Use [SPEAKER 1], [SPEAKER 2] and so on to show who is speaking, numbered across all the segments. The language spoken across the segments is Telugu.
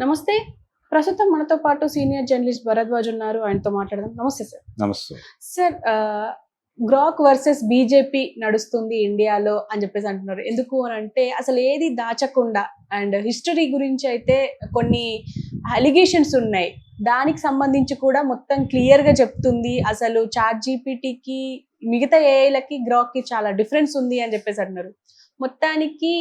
[SPEAKER 1] నమస్తే. ప్రస్తుతం మనతో పాటు సీనియర్ జర్నలిస్ట్ భరద్వాజ్ ఉన్నారు. ఆయనతో మాట్లాడదాం. నమస్తే సార్.
[SPEAKER 2] నమస్తే.
[SPEAKER 1] సార్ గ్రాక్ వర్సెస్ బీజేపీ నడుస్తుంది ఇండియాలో అని చెప్పేసి అంటున్నారు. ఎందుకు అనంటే అసలు ఏది దాచకుండా అండ్ హిస్టరీ గురించి అయితే కొన్ని అలిగేషన్స్ ఉన్నాయి. దానికి సంబంధించి కూడా మొత్తం క్లియర్గా చెప్తుంది. అసలు చాట్ జీపీటీకి మిగతా ఏఐలకి గ్రాక్కి చాలా డిఫరెన్స్ ఉంది అని చెప్పేసి అంటున్నారు. మొత్తానికి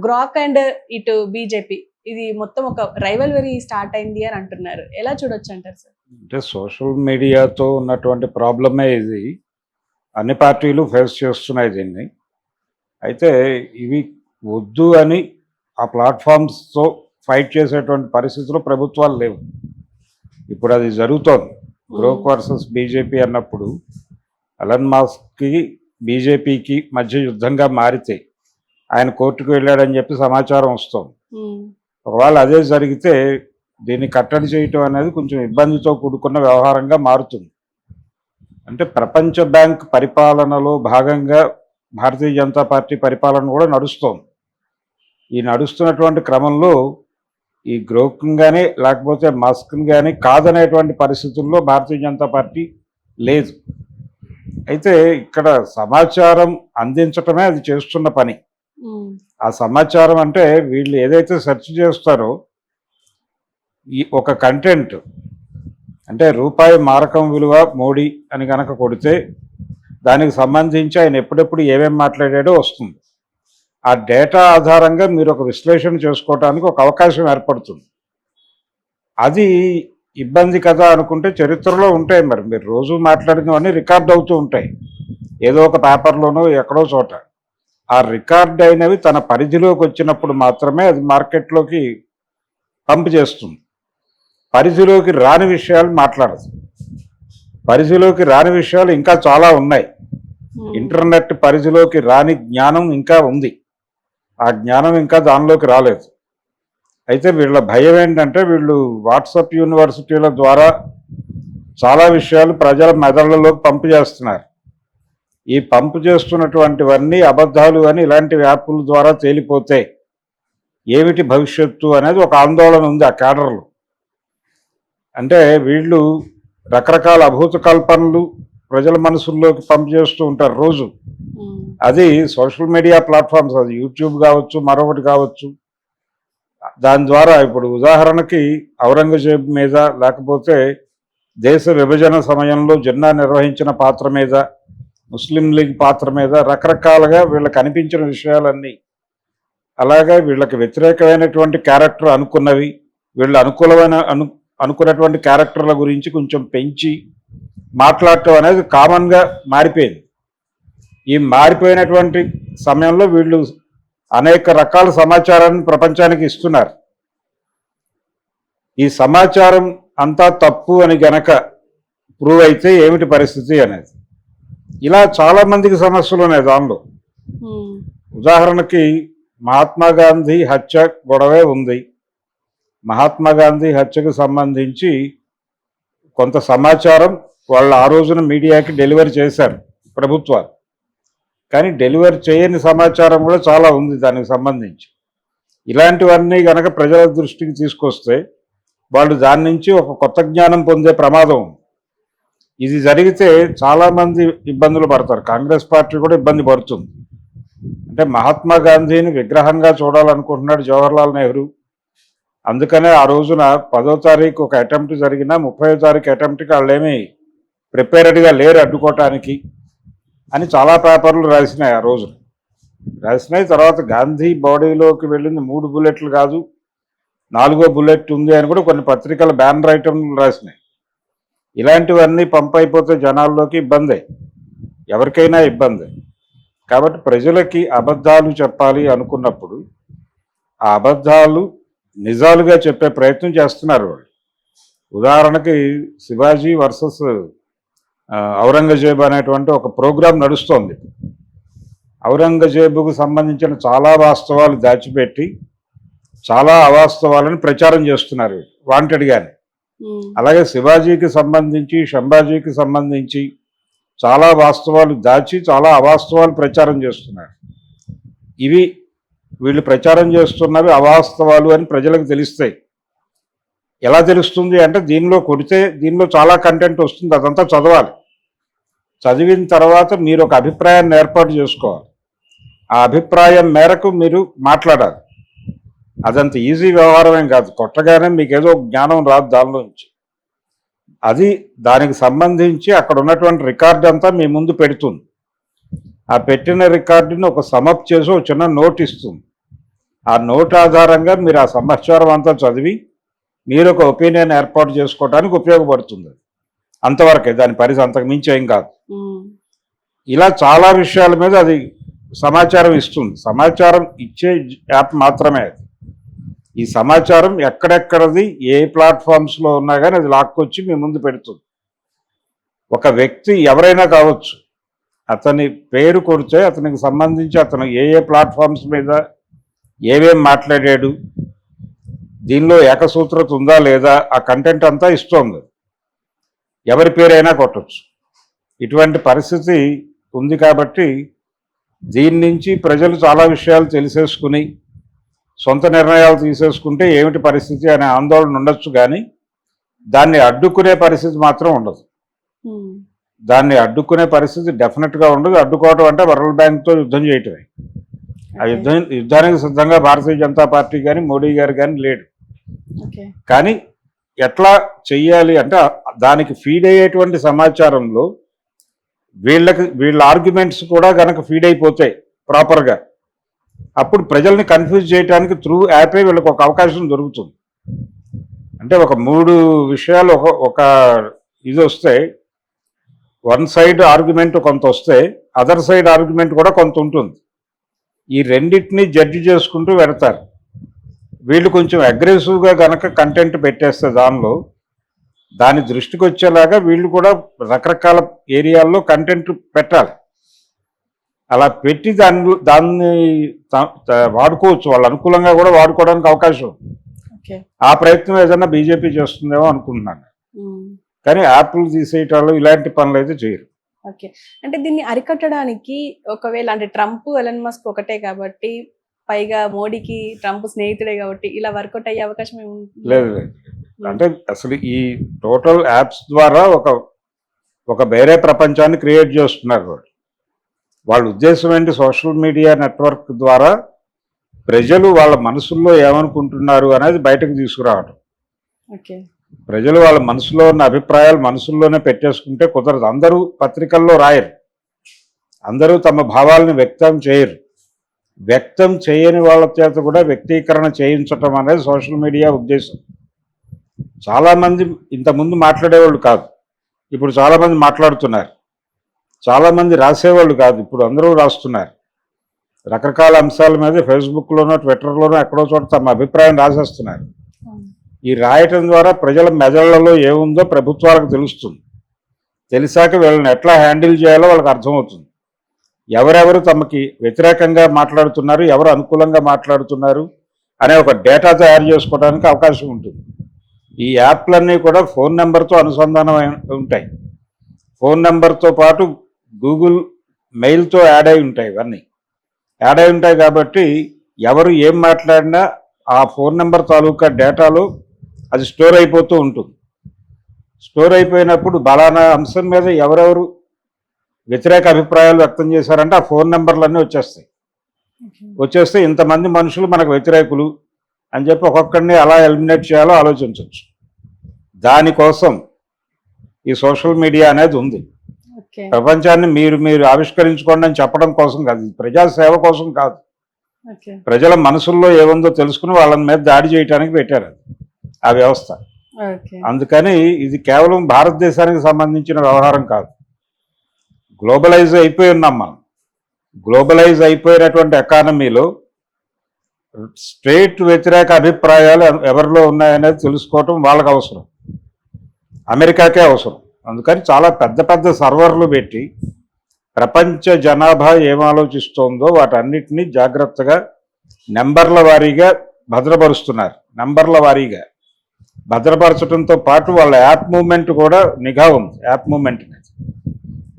[SPEAKER 1] గ్రాక్ అండ్ ఇటు బీజేపీ ఇది మొత్తం ఒక రైవల్వరీ స్టార్ట్ అయింది అని అంటున్నారు. ఎలా చూడొచ్చు అంటారు సార్?
[SPEAKER 2] అంటే సోషల్ మీడియాతో ఉన్నటువంటి ప్రాబ్లమే ఇది. అన్ని పార్టీలు ఫేస్ చేస్తున్నాయి దీన్ని. అయితే ఇవి వద్దు అని ఆ ప్లాట్ఫామ్స్తో ఫైట్ చేసేటువంటి పరిస్థితులు ప్రభుత్వాలు లేవు. ఇప్పుడు అది జరుగుతోంది. గ్రోక్ వర్సెస్ బీజేపీ అన్నప్పుడు ఎలన్ మస్క్కి బీజేపీకి మధ్య యుద్ధంగా మారితే ఆయన కోర్టుకు వెళ్ళాడని చెప్పి సమాచారం వస్తుంది. ఒకవేళ అదే జరిగితే దీన్ని కట్టడి చేయటం అనేది కొంచెం ఇబ్బందితో కూడుకున్న వ్యవహారంగా మారుతుంది. అంటే ప్రపంచ బ్యాంక్ పరిపాలనలో భాగంగా భారతీయ జనతా పార్టీ పరిపాలన కూడా నడుస్తోంది. ఈ నడుస్తున్నటువంటి క్రమంలో ఈ గ్రోక్ని కానీ లేకపోతే మస్క్ని కానీ కాదనేటువంటి పరిస్థితుల్లో భారతీయ జనతా పార్టీ లేదు. అయితే ఇక్కడ సమాచారం అందించటమే అది చేస్తున్న పని. ఆ సమాచారం అంటే వీళ్ళు ఏదైతే సెర్చ్ చేస్తారో ఈ ఒక కంటెంట్ అంటే రూపాయి మారకం విలువ మోడీ అని కనుక కొడితే దానికి సంబంధించి ఆయన ఎప్పుడెప్పుడు ఏమేమి మాట్లాడాడో వస్తుంది. ఆ డేటా ఆధారంగా మీరు ఒక విశ్లేషణ చేసుకోవడానికి ఒక అవకాశం ఏర్పడుతుంది. అది ఇబ్బంది కదా అనుకుంటే చరిత్రలో ఉంటాయి. మరి మీరు రోజు మాట్లాడినవన్నీ రికార్డ్ అవుతూ ఉంటాయి ఏదో ఒక పేపర్లోనో ఎక్కడో చోట. ఆ రికార్డ్ అయినవి తన పరిధిలోకి వచ్చినప్పుడు మాత్రమే అది మార్కెట్లోకి పంప్ చేస్తుంది. పరిధిలోకి రాని విషయాలు మాట్లాడదు. పరిధిలోకి రాని విషయాలు ఇంకా చాలా ఉన్నాయి. ఇంటర్నెట్ పరిధిలోకి రాని జ్ఞానం ఇంకా ఉంది. ఆ జ్ఞానం ఇంకా దానిలోకి రాలేదు. అయితే వీళ్ళ భయం ఏంటంటే వీళ్ళు వాట్సాప్ యూనివర్సిటీల ద్వారా చాలా విషయాలు ప్రజల మెదళ్లలోకి పంపు చేస్తున్నారు. ఈ పంపు చేస్తున్నటువంటివన్నీ అబద్ధాలు అని ఇలాంటి యాప్ల ద్వారా తేలిపోతే ఏమిటి భవిష్యత్తు అనేది ఒక ఆందోళన ఉంది ఆ క్యాడర్లో. అంటే వీళ్ళు రకరకాల అభూత కల్పనలు ప్రజల మనసుల్లోకి పంపు చేస్తూ ఉంటారు రోజు. అది సోషల్ మీడియా ప్లాట్ఫామ్స్, అది యూట్యూబ్ కావచ్చు, మరొకటి కావచ్చు. దాని ద్వారా ఇప్పుడు ఉదాహరణకి ఔరంగజేబ్ మీద లేకపోతే దేశ విభజన సమయంలో జిన్నా నిర్వహించిన పాత్ర మీద, ముస్లిం లీగ్ పాత్ర మీద రకరకాలుగా వీళ్ళకి అనిపించిన విషయాలన్నీ, అలాగే వీళ్ళకి వ్యతిరేకమైనటువంటి క్యారెక్టర్ అనుకున్నవి, వీళ్ళు అనుకున్నటువంటి క్యారెక్టర్ల గురించి కొంచెం పెంచి మాట్లాడటం అనేది కామన్గా మారిపోయింది. ఈ మారిపోయినటువంటి సమయంలో వీళ్ళు అనేక రకాల సమాచారాన్ని ప్రపంచానికి ఇస్తున్నారు. ఈ సమాచారం అంతా తప్పు అని గనక ప్రూవ్ అయితే ఏమిటి పరిస్థితి అనేది, ఇలా చాలామందికి సమస్యలు ఉన్నాయి దానిలో. ఉదాహరణకి మహాత్మా గాంధీ హత్య గొడవే ఉంది. మహాత్మా గాంధీ హత్యకు సంబంధించి కొంత సమాచారం వాళ్ళు ఆ రోజున మీడియాకి డెలివరీ చేశారు ప్రభుత్వాలు. కానీ డెలివరీ చేయని సమాచారం కూడా చాలా ఉంది దానికి సంబంధించి. ఇలాంటివన్నీ కనుక ప్రజల దృష్టికి తీసుకొస్తే వాళ్ళు దాని నుంచి ఒక కొత్త జ్ఞానం పొందే ప్రమాదం. ఇది జరిగితే చాలామంది ఇబ్బందులు పడతారు. కాంగ్రెస్ పార్టీ కూడా ఇబ్బంది పడుతుంది. అంటే మహాత్మా గాంధీని విగ్రహంగా చూడాలనుకుంటున్నాడు జవహర్లాల్ నెహ్రూ. అందుకనే ఆ రోజున 10వ తారీఖు ఒక అటెంప్ట్ జరిగినా 30వ తారీఖు అటెంప్ట్కి వాళ్ళేమీ ప్రిపేర్డ్గా లేరు అడ్డుకోవటానికి అని చాలా పేపర్లు రాసినాయి. ఆ రోజున రాసినాయి. తర్వాత గాంధీ బాడీలోకి వెళ్ళింది 3 బుల్లెట్లు కాదు, 4వ బుల్లెట్ ఉంది అని కూడా కొన్ని పత్రికల బ్యానర్ ఐటమ్లు రాసినాయి. ఇలాంటివన్నీ పంప్ అయిపోతే జనాల్లోకి ఇబ్బందే, ఎవరికైనా ఇబ్బందే. కాబట్టి ప్రజలకి అబద్ధాలు చెప్పాలి అనుకున్నప్పుడు ఆ అబద్ధాలు నిజాలుగా చెప్పే ప్రయత్నం చేస్తున్నారు వాళ్ళు. ఉదాహరణకి శివాజీ వర్సెస్ ఔరంగజేబు అనేటువంటి ఒక ప్రోగ్రాం నడుస్తోంది. ఔరంగజేబుకు సంబంధించిన చాలా వాస్తవాలు దాచిపెట్టి చాలా అవాస్తవాలను ప్రచారం చేస్తున్నారు వాంటెడ్గానే. అలాగే శివాజీకి సంబంధించి శంభాజీకి సంబంధించి చాలా వాస్తవాలు దాచి చాలా అవాస్తవాలు ప్రచారం చేస్తున్నారు. ఇవి వీళ్ళు ప్రచారం చేస్తున్నవి అవాస్తవాలు అని ప్రజలకు తెలుస్తాయి. ఎలా తెలుస్తుంది అంటే దీనిలో కొడితే దీనిలో చాలా కంటెంట్ వస్తుంది, అదంతా చదవాలి. చదివిన తర్వాత మీరు ఒక అభిప్రాయాన్ని ఏర్పాటు చేసుకోవాలి. ఆ అభిప్రాయం మేరకు మీరు మాట్లాడాలి. అదంత ఈజీ వ్యవహారం ఏం కాదు. కొట్టగానే మీకు ఏదో జ్ఞానం రాదు దానిలో నుంచి. అది దానికి సంబంధించి అక్కడ ఉన్నటువంటి రికార్డ్ అంతా మీ ముందు పెడుతుంది. ఆ పెట్టిన రికార్డుని ఒక సమప్ చేసి ఒక చిన్న నోట్ ఇస్తుంది. ఆ నోట్ ఆధారంగా మీరు ఆ సమాచారం అంతా చదివి మీరు ఒక ఒపీనియన్ ఏర్పాటు చేసుకోవడానికి ఉపయోగపడుతుంది. అంతవరకే, దాని పరిధి అంతకు మించి ఏం కాదు. ఇలా చాలా విషయాల మీద అది సమాచారం ఇస్తుంది. సమాచారం ఇచ్చే యాప్ మాత్రమే అది. ఈ సమాచారం ఎక్కడెక్కడది ఏ ప్లాట్ఫామ్స్లో ఉన్నా కానీ అది లాక్కొచ్చి మీ ముందు పెడుతుంది. ఒక వ్యక్తి ఎవరైనా కావచ్చు, అతని పేరు కొడితే అతనికి సంబంధించి అతను ఏ ఏ ప్లాట్ఫామ్స్ మీద ఏమేం మాట్లాడాడు, దీనిలో ఏకసూత్రత ఉందా లేదా, ఆ కంటెంట్ అంతా ఇస్తోంది. ఎవరి పేరైనా కొట్టచ్చు. ఇటువంటి పరిస్థితి ఉంది కాబట్టి దీని నుంచి ప్రజలు చాలా విషయాలు తెలిసేసుకుని సొంత నిర్ణయాలు తీసేసుకుంటే ఏమిటి పరిస్థితి అనే ఆందోళన ఉండొచ్చు, కానీ దాన్ని అడ్డుకునే పరిస్థితి మాత్రం ఉండదు. దాన్ని అడ్డుకునే పరిస్థితి డెఫినెట్గా ఉండదు. అడ్డుకోవడం అంటే వరల్డ్ బ్యాంక్తో యుద్ధం చేయటమే. ఆ యుద్ధానికి సిద్ధంగా భారతీయ జనతా పార్టీ కానీ మోడీ గారు కానీ లేడు. కానీ ఎట్లా చెయ్యాలి అంటే దానికి ఫీడ్ అయ్యేటువంటి సమాచారంలో వీళ్ళ ఆర్గ్యుమెంట్స్ కూడా కనుక ఫీడ్ అయిపోతాయి ప్రాపర్గా, అప్పుడు ప్రజల్ని కన్ఫ్యూజ్ చేయడానికి త్రూ యాపే వీళ్ళకి ఒక అవకాశం దొరుకుతుంది. అంటే ఒక 3 విషయాలు ఒక ఇది వస్తే, వన్ సైడ్ ఆర్గ్యుమెంట్ కొంత వస్తే అదర్ సైడ్ ఆర్గ్యుమెంట్ కూడా కొంత ఉంటుంది. ఈ రెండింటినీ జడ్జి చేసుకుంటూ వెడతారు. వీళ్ళు కొంచెం అగ్రెసివ్గా కనుక కంటెంట్ పెట్టేస్తే దాని దృష్టికి వచ్చేలాగా వీళ్ళు కూడా రకరకాల ఏరియాల్లో కంటెంట్ పెట్టాలి. అలా పెట్టి దాన్ని వాడుకోవచ్చు, వాళ్ళు అనుకూలంగా కూడా వాడుకోవడానికి అవకాశం. ఆ ప్రయత్నం ఏదైనా బీజేపీ చేస్తుందేమో అనుకుంటున్నాను. కానీ యాప్లు తీసేయటాలు ఇలాంటి పనులు అయితే చేయరు.
[SPEAKER 1] ఓకే, అంటే దీన్ని అరికట్టడానికి ఒకవేళ అంటే ట్రంప్ ఎలన్ మస్క్ ఒకటే కాబట్టి, పైగా మోడీకి ట్రంప్ స్నేహితుడే కాబట్టి ఇలా వర్కౌట్ అయ్యే అవకాశం
[SPEAKER 2] లేదు. అంటే అసలు ఈ టోటల్ యాప్స్ ద్వారా ఒక వేరే ప్రపంచాన్ని క్రియేట్ చేస్తున్నారు. వాళ్ళ ఉద్దేశం ఏంటి? సోషల్ మీడియా నెట్వర్క్ ద్వారా ప్రజలు వాళ్ళ మనసుల్లో ఏమనుకుంటున్నారు అనేది బయటకు తీసుకురావడం. ప్రజలు వాళ్ళ మనసులో ఉన్న అభిప్రాయాలు మనసుల్లోనే పెట్టేసుకుంటే కుదరదు. అందరూ పత్రికల్లో రాయరు, అందరూ తమ భావాలను వ్యక్తం చేయరు. వ్యక్తం చేయని వాళ్ళ చేత కూడా వ్యక్తీకరణ చేయించటం అనేది సోషల్ మీడియా ఉద్దేశం. చాలామంది ఇంతకుముందు మాట్లాడేవాళ్ళు కాదు, ఇప్పుడు చాలామంది మాట్లాడుతున్నారు. చాలామంది రాసేవాళ్ళు కాదు, ఇప్పుడు అందరూ రాస్తున్నారు. రకరకాల అంశాల మీద ఫేస్బుక్లోనో ట్విట్టర్లోనో ఎక్కడో చోట తమ అభిప్రాయం రాసేస్తున్నారు. ఈ రాయటం ద్వారా ప్రజల మెదళ్లలో ఏముందో ప్రభుత్వాలకు తెలుస్తుంది. తెలిసాక వీళ్ళని ఎట్లా హ్యాండిల్ చేయాలో వాళ్ళకి అర్థమవుతుంది. ఎవరెవరు తమకి వ్యతిరేకంగా మాట్లాడుతున్నారు, ఎవరు అనుకూలంగా మాట్లాడుతున్నారు అనే ఒక డేటా తయారు చేసుకోవడానికి అవకాశం ఉంటుంది. ఈ యాప్లన్నీ కూడా ఫోన్ నెంబర్తో అనుసంధానం ఉంటాయి. ఫోన్ నెంబర్తో పాటు గూగుల్ మెయిల్తో యాడ్ అయి ఉంటాయి. ఇవన్నీ యాడ్ అయి ఉంటాయి కాబట్టి ఎవరు ఏం మాట్లాడినా ఆ ఫోన్ నెంబర్ తాలూకా డేటాలో అది స్టోర్ అయిపోతూ ఉంటుంది. స్టోర్ అయిపోయినప్పుడు బలానా అంశం మీద ఎవరెవరు వ్యతిరేక అభిప్రాయాలు వ్యక్తం చేశారంటే ఆ ఫోన్ నెంబర్లన్నీ వచ్చేస్తే ఇంతమంది మనుషులు మనకు వ్యతిరేకులు అని చెప్పి ఒక్కొక్కడిని ఎలా ఎలిమినేట్ చేయాలో ఆలోచించవచ్చు. దానికోసం ఈ సోషల్ మీడియా అనేది ఉంది. ప్రపంచాన్ని మీరు ఆవిష్కరించుకోండి అని చెప్పడం కోసం కాదు, ప్రజాసేవ కోసం కాదు. ప్రజల మనసుల్లో ఏముందో తెలుసుకుని వాళ్ళ మీద దాడి చేయడానికి పెట్టారు ఆ వ్యవస్థ. అందుకని ఇది కేవలం భారతదేశానికి సంబంధించిన వ్యవహారం కాదు. గ్లోబలైజ్ అయిపోయి ఉన్నాం మనం. గ్లోబలైజ్ అయిపోయినటువంటి ఎకానమీలో స్ట్రేట్ వ్యతిరేక అభిప్రాయాలు ఎవరిలో ఉన్నాయనేది తెలుసుకోవటం వాళ్ళకి అవసరం, అమెరికాకే అవసరం. అందుకని చాలా పెద్ద పెద్ద సర్వర్లు పెట్టి ప్రపంచ జనాభా ఏం ఆలోచిస్తోందో వాటన్నిటినీ జాగ్రత్తగా నెంబర్ల వారీగా భద్రపరుస్తున్నారు. నెంబర్ల వారీగా భద్రపరచడంతో పాటు వాళ్ళ యాప్ మూవ్మెంట్ కూడా నిఘా ఉంది. యాప్ మూవ్మెంట్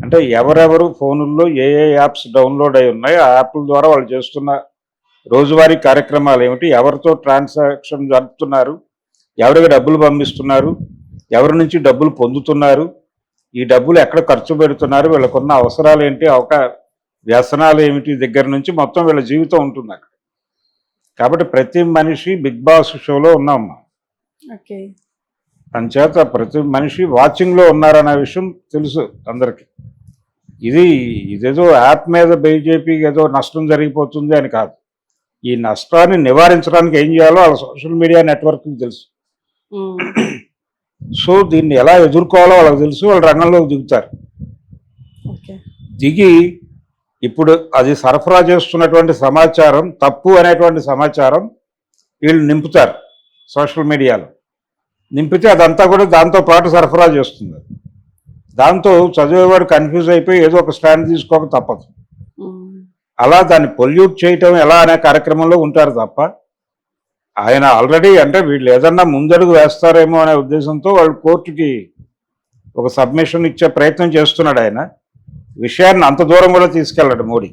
[SPEAKER 2] అంటే ఎవరెవరు ఫోనుల్లో ఏ యాప్స్ డౌన్లోడ్ అయి ఉన్నాయో ఆ యాప్ల ద్వారా వాళ్ళు చేస్తున్న రోజువారీ కార్యక్రమాలు ఏమిటి, ఎవరితో ట్రాన్సాక్షన్ జరుపుతున్నారు, ఎవరికి డబ్బులు పంపిస్తున్నారు, ఎవరి నుంచి డబ్బులు పొందుతున్నారు, ఈ డబ్బులు ఎక్కడ ఖర్చు పెడుతున్నారు, వీళ్ళకున్న అవసరాలు ఏంటి, వ్యసనాలు ఏమిటి దగ్గర నుంచి మొత్తం వీళ్ళ జీవితం ఉంటుంది అక్కడ. కాబట్టి ప్రతి మనిషి బిగ్ బాస్ షోలో ఉన్నామ్మా.
[SPEAKER 1] ఓకే.
[SPEAKER 2] అంచేత ప్రతి మనిషి వాచింగ్లో ఉన్నారనే విషయం తెలుసు అందరికీ. ఇదేదో యాప్ మీద బీజేపీకి ఏదో నష్టం జరిగిపోతుంది అని కాదు. ఈ నష్టాన్ని నివారించడానికి ఏం చేయాలో వాళ్ళ సోషల్ మీడియా నెట్వర్క్కి తెలుసు. సో దీన్ని ఎలా ఎదుర్కోవాలో వాళ్ళకి తెలుసు, వాళ్ళు రంగంలోకి దిగుతారు. దిగి ఇప్పుడు అది సరఫరా చేస్తున్నటువంటి సమాచారం తప్పు అనేటువంటి సమాచారం వీళ్ళు నింపుతారు సోషల్ మీడియాలో. నింపితే అదంతా కూడా దాంతో పాటు సరఫరా చేస్తుంది. దాంతో చదివేవాడు కన్ఫ్యూజ్ అయిపోయి ఏదో ఒక స్టాండ్ తీసుకోక తప్పదు. అలా దాన్ని పొల్యూట్ చేయటం ఎలా అనే కార్యక్రమంలో ఉంటారు తప్ప ఆయన ఆల్రెడీ అంటే వీళ్ళు ఏదన్నా ముందడుగు వేస్తారేమో అనే ఉద్దేశంతో వాళ్ళు కోర్టుకి ఒక సబ్మిషన్ ఇచ్చే ప్రయత్నం చేస్తున్నాడు. ఆయన విషయాన్ని అంత దూరం కూడా తీసుకెళ్ళాడు మోడీ.